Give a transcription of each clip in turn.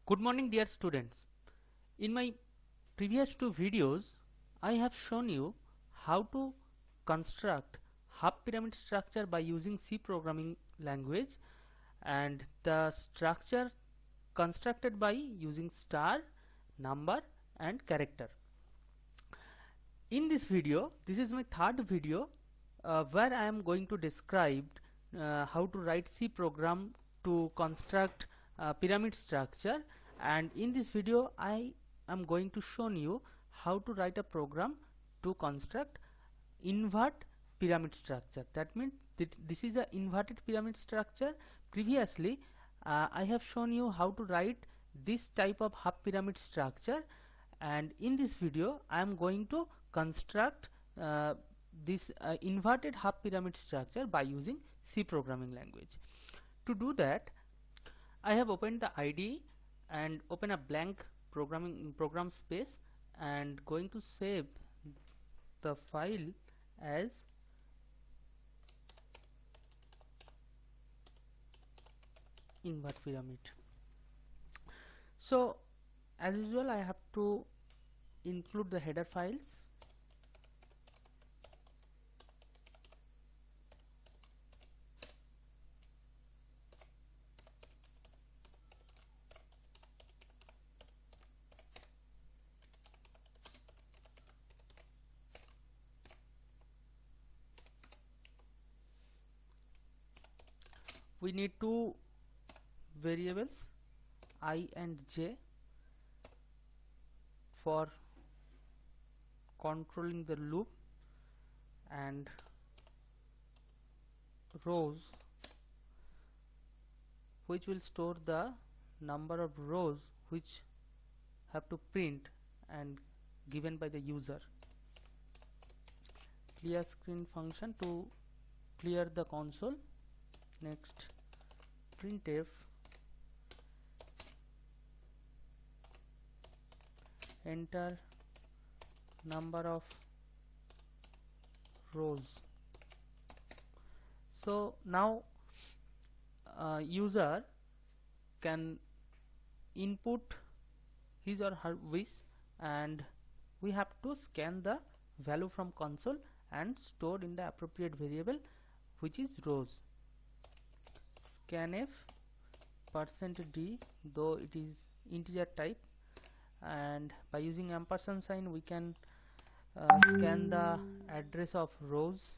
Good morning, dear students. In my previous two videos, I have shown you how to construct half pyramid structure by using C programming language, and the structure constructed by using star, number and character. In this video, this is my third video where I am going to describe how to write C program to construct pyramid structure, and in this video I am going to show you how to write a program to construct invert pyramid structure. That means this is a inverted pyramid structure. Previously I have shown you how to write this type of half pyramid structure, and in this video I am going to construct this inverted half pyramid structure by using C programming language. To do that, I have opened the IDE and open a blank program space and going to save the file as invert pyramid. So as usual, I have to include the header files. We need two variables I and j for controlling the loop, and rows which will store the number of rows which have to print and given by the user. Clear screen function to clear the console. Next, printf enter number of rows. So now user can input his or her wish, and we have to scan the value from console and store in the appropriate variable, which is rows. Scanf %d, though it is integer type, and by using ampersand sign we can scan the address of rows.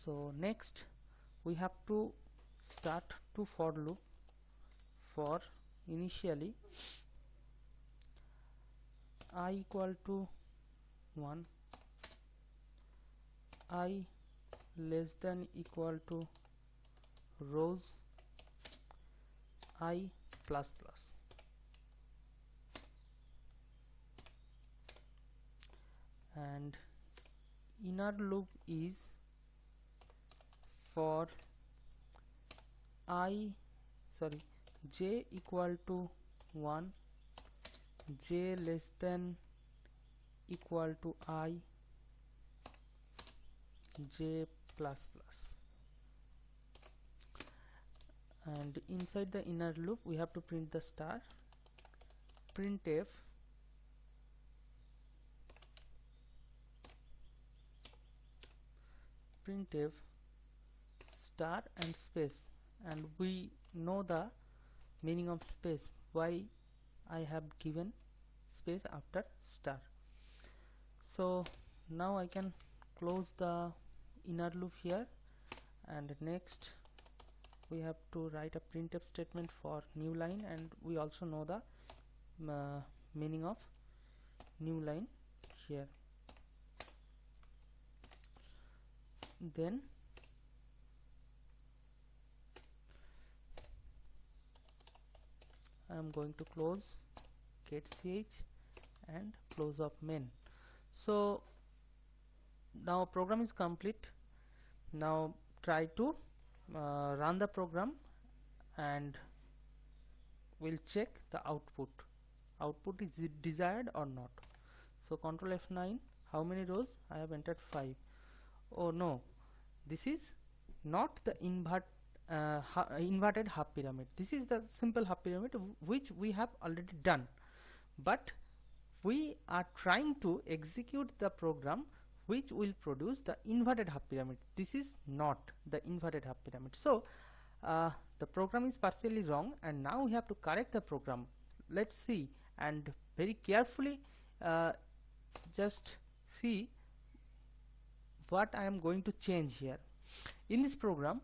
So next we have to start to for loop for initially I equal to 1, I less than equal to rows I plus plus. And inner loop is for j equal to 1, j less than equal to I, j plus plus. And inside the inner loop we have to print the star. Printf star and space, and we know the meaning of space, why I have given space after star. So now I can close the inner loop here, and next we have to write a printf statement for new line, and we also know the meaning of new line here. Then I am going to close get ch and close of main. So now program is complete. Now try to run the program and we'll check the output is it desired or not. So Control F9, how many rows? I have entered 5. Oh no, this is not the invert inverted half pyramid. This is the simple half pyramid which we have already done, but we are trying to execute the program which will produce the inverted half pyramid. This is not the inverted half pyramid. So the program is partially wrong, and now we have to correct the program. Let's see, and very carefully just see what I am going to change here. In this program,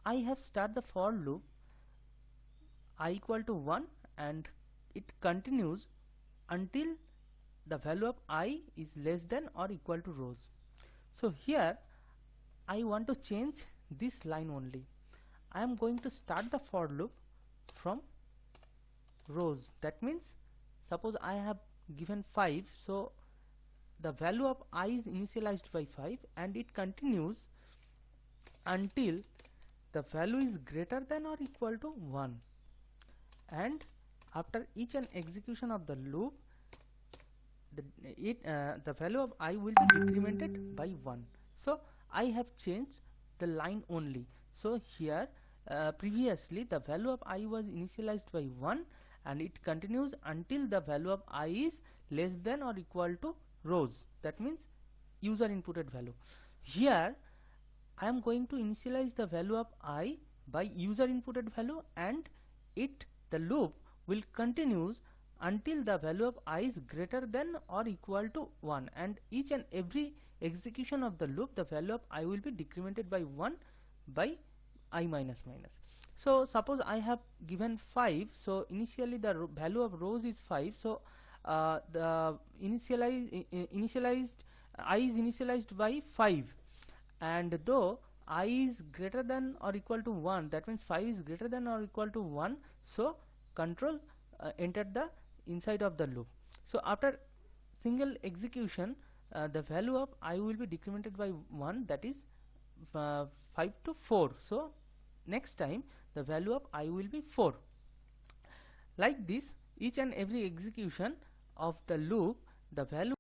I have started the for loop I equal to 1, and it continues until the value of I is less than or equal to rows. So here I want to change this line only. I am going to start the for loop from rows. That means, suppose I have given 5, so the value of I is initialized by 5, and it continues until the value is greater than or equal to 1, and after each and execution of the loop, the value of I will be decremented by 1. So I have changed the line only. So here previously the value of I was initialized by 1, and it continues until the value of I is less than or equal to rows. That means user inputted value. Here I am going to initialize the value of I by user inputted value, and the loop will continues until the value of I is greater than or equal to 1, and each and every execution of the loop, the value of I will be decremented by 1 by I minus minus. So suppose I have given 5, so initially the value of rows is 5, so the initialized I is initialized by 5, and though I is greater than or equal to 1, that means 5 is greater than or equal to 1, so control entered the inside of the loop. So after single execution, the value of I will be decremented by 1, that is 5 to 4. So next time the value of I will be 4. Like this, each and every execution of the loop, the value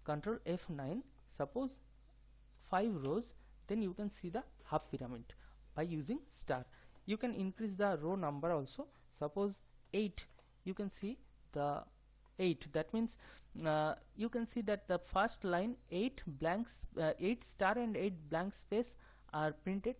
control F9, suppose 5 rows, then you can see the half pyramid. by using star. You can increase the row number also. Suppose 8, you can see the 8, that means you can see that the first line 8 blanks, 8 star and 8 blank space are printed.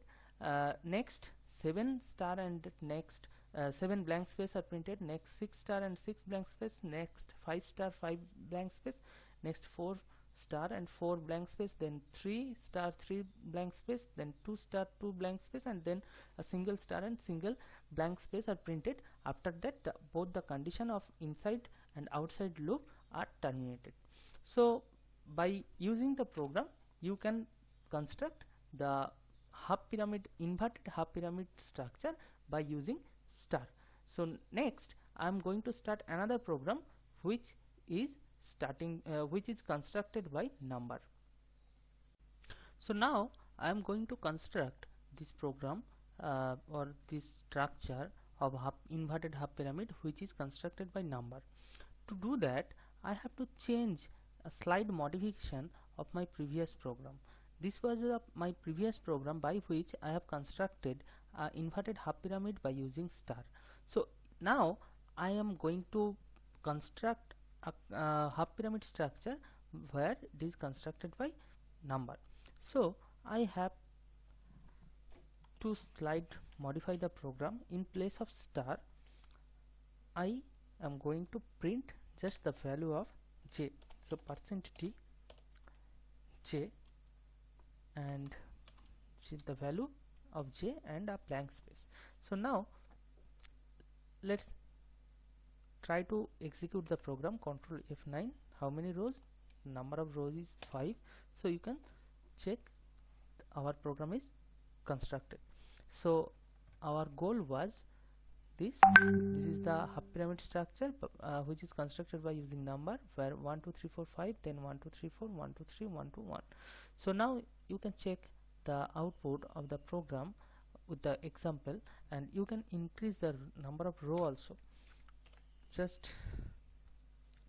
Next 7 star and next 7 blank space are printed. Next 6 star and 6 blank space. Next 5 star 5 blank space. Next 4 star and 4 blank space. Then 3 star 3 blank space. Then 2 star 2 blank space, and then a single star and single blank space are printed. After that, both the condition of inside and outside loop are terminated. So by using the program, you can construct the half pyramid, inverted half pyramid structure by using star. So next I am going to start another program which is constructed by number. So now I am going to construct this program or this structure of inverted half pyramid which is constructed by number. To do that, I have to change a slight modification of my previous program. This was my previous program by which I have constructed inverted half pyramid by using star. So now I am going to construct a half pyramid structure where it is constructed by number. So I have to modify the program. In place of star, I am going to print just the value of j. So %t j, and the value of j and a blank space. So now let's try to execute the program. Control F9. How many rows? Number of rows is 5. So you can check our program is constructed. So our goal was this is the half pyramid structure which is constructed by using number, where 1 2 3 4 5, then 1 2 3 4, 1 2 3 1 2 1. So now you can check the output of the program with the example, and you can increase the number of row also. Just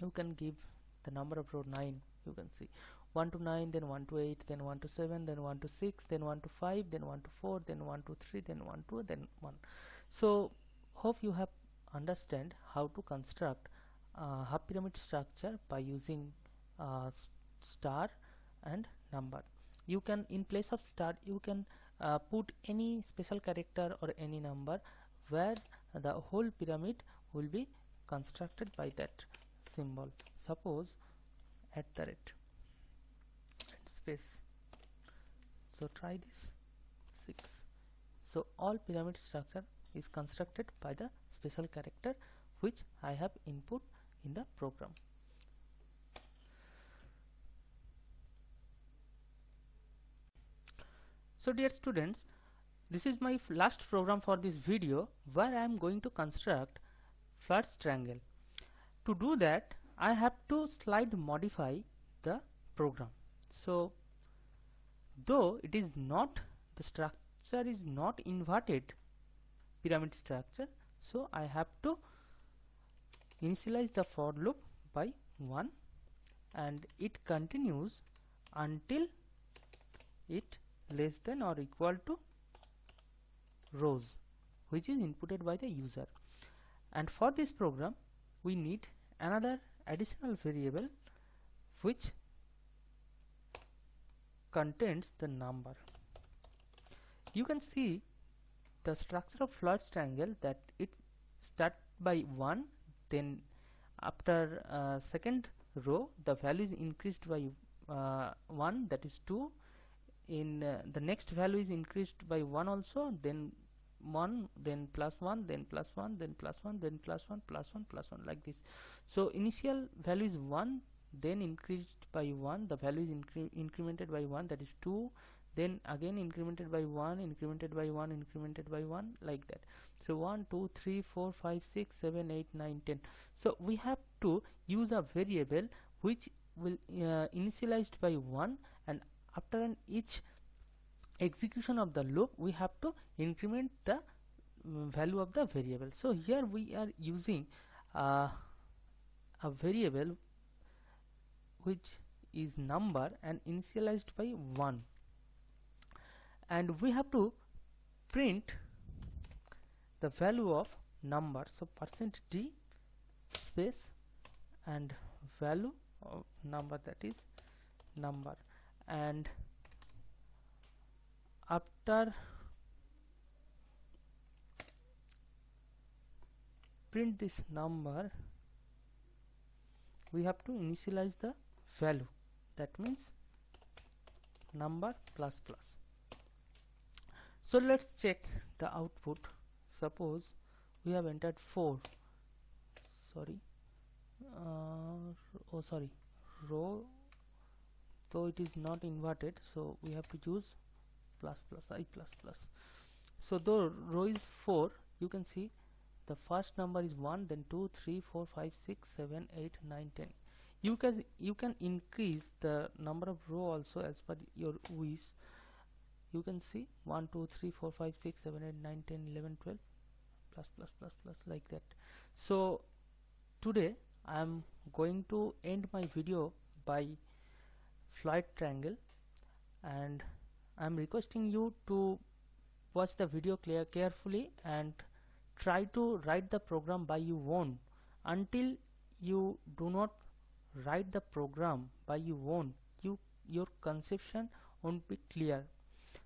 you can give the number of row 9. You can see 1 to 9, then 1 to 8, then 1 to 7, then 1 to 6, then 1 to 5, then 1 to 4, then 1 to 3, then 1 to, then 1. So hope you have understand how to construct half pyramid structure by using star and number. You can, in place of star, you can put any special character or any number where the whole pyramid will be constructed by that symbol. Suppose @ space. So try this 6. So all pyramid structure is constructed by the special character which I have input in the program. So dear students, this is my last program for this video, where I am going to construct flat triangle. To do that, I have to modify the program. So though it is not, the structure is not inverted pyramid structure, so I have to initialize the for loop by 1, and it continues until it less than or equal to rows which is inputted by the user. And for this program we need another additional variable which contains the number. You can see the structure of flat triangle that it start by 1, then after second row the value is increased by 1, that is 2. In the next value is increased by 1 also, then 1, then +1, then +1, then +1, then +1, +1, +1, like this. So initial value is 1, then increased by 1, the value is incremented by 1, that is 2, then again incremented by 1, incremented by 1, incremented by 1, like that. So 1 2 3 4 5 6 7 8 9 10. So we have to use a variable which will initialized by 1, and after each execution of the loop we have to increment the value of the variable. So here we are using a variable which is number and initialized by 1, and we have to print the value of number. So %d space and value of number, that is number, and after print this number we have to initialize the value, that means number plus plus. So let's check the output. Suppose we have entered 4, row, though it is not inverted, so we have to use plus plus I plus plus. So though row is 4, you can see the first number is 1, then 2, 3, 4, 5, 6, 7, 8, 9, 10. You can increase the number of row also as per your wish. You can see 1, 2, 3, 4, 5, 6, 7, 8, 9, 10, 11, 12, plus plus plus plus, like that. So today I am going to end my video by Floyd triangle, and I am requesting you to watch the video carefully and try to write the program by your own. Until you do not write the program by your own, your conception won't be clear.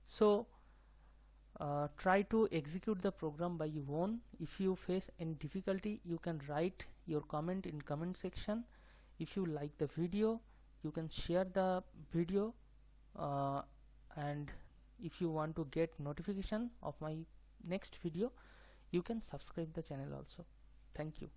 So try to execute the program by your own. If you face any difficulty, you can write your comment in comment section. If you like the video, you can share the video, and if you want to get notification of my next video, you can subscribe the channel also. Thank you.